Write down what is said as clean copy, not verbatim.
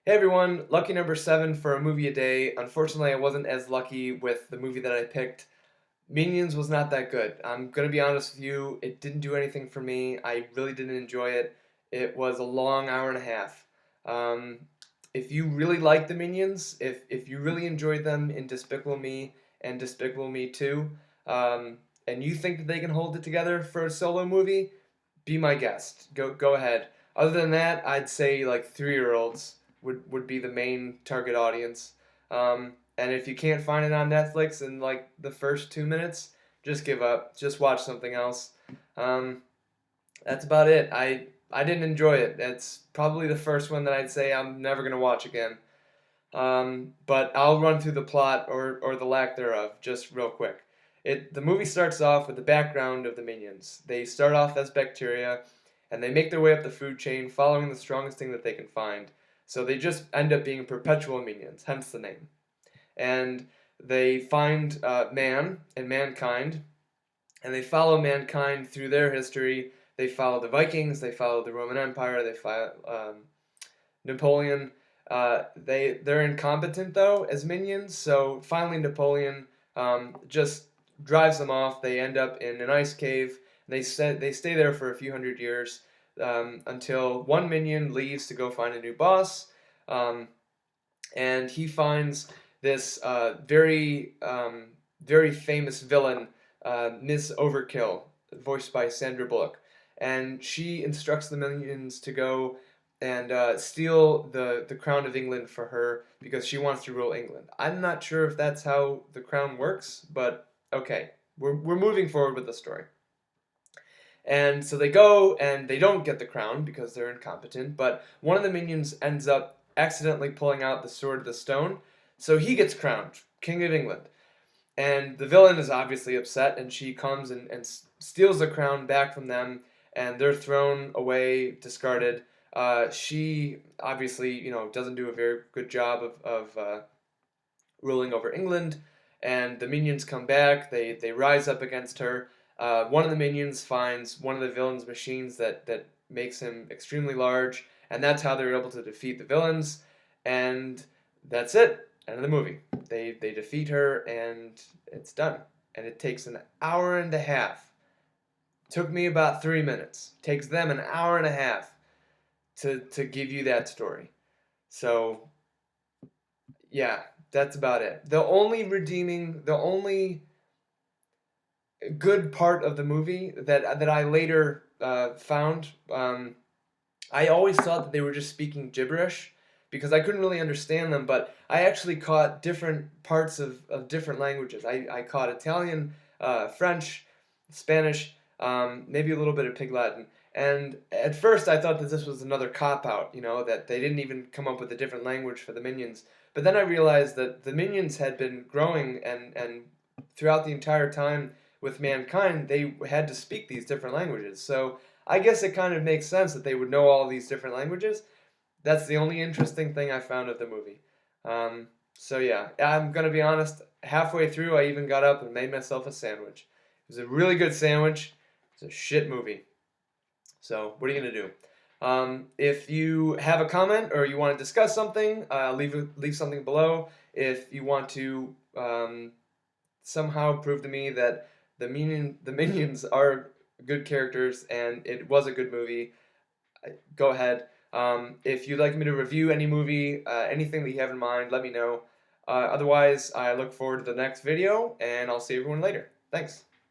Hey everyone, lucky number 7 for a movie a day. Unfortunately, I wasn't as lucky with the movie that I picked. Minions was not that good. I'm gonna be honest with you, it didn't do anything for me. I really didn't enjoy it. It was a long hour and a half. Um, if you really like the Minions, if you really enjoyed them in Despicable Me and Despicable Me 2, and you think that they can hold it together for a solo movie, be my guest. Go ahead. Other than that, I'd say like 3-year-olds would be the main target audience. And if you can't find it on Netflix in like the first 2 minutes, just give up. Just watch something else. Um, that's about it. I didn't enjoy it. It's probably the first one that I'd say I'm never gonna watch again. But I'll run through the plot or the lack thereof just real quick. The movie starts off with the background of the minions. They start off as bacteria, and they make their way up the food chain, following the strongest thing that they can find. So they just end up being perpetual minions, hence the name. And they find man and mankind, and they follow mankind through their history. They follow the Vikings, they follow the Roman Empire, they follow Napoleon. They're incompetent though as minions, so finally Napoleon just drives them off. They end up in an ice cave. They stay there for a few hundred years until one minion leaves to go find a new boss, and he finds this very famous villain, Miss Overkill, voiced by Sandra Bullock, and she instructs the minions to go and steal the crown of England for her because she wants to rule England. I'm not sure if that's how the crown works, but okay, we're moving forward with the story. And so they go and they don't get the crown because they're incompetent, but one of the minions ends up accidentally pulling out the Sword of the Stone, so he gets crowned King of England. And the villain is obviously upset, and she comes and steals the crown back from them, and they're thrown away, discarded. She obviously, doesn't do a very good job of ruling over England, and the minions come back. They rise up against her. One of the minions finds one of the villain's machines that makes him extremely large, and that's how they're able to defeat the villains. And that's it. End of the movie. They defeat her, and it's done. And it takes an hour and a half. Took me about 3 minutes. Takes them an hour and a half to give you that story. So, yeah, that's about it. The only good part of the movie that I later found, I always thought that they were just speaking gibberish because I couldn't really understand them, but I actually caught different parts of different languages. I caught Italian, French, Spanish, maybe a little bit of Pig Latin. And at first I thought that this was another cop-out, that they didn't even come up with a different language for the minions. But then I realized that the minions had been growing, and throughout the entire time with mankind, they had to speak these different languages. So I guess it kind of makes sense that they would know all these different languages. That's the only interesting thing I found of the movie. So yeah, I'm going to be honest, halfway through I even got up and made myself a sandwich. It was a really good sandwich. It's a shit movie. So what are you going to do? If you have a comment or you want to discuss something, leave something below. If you want to somehow prove to me that the minions are good characters and it was a good movie, go ahead. If you'd like me to review any movie, anything that you have in mind, let me know. Otherwise, I look forward to the next video, and I'll see everyone later. Thanks.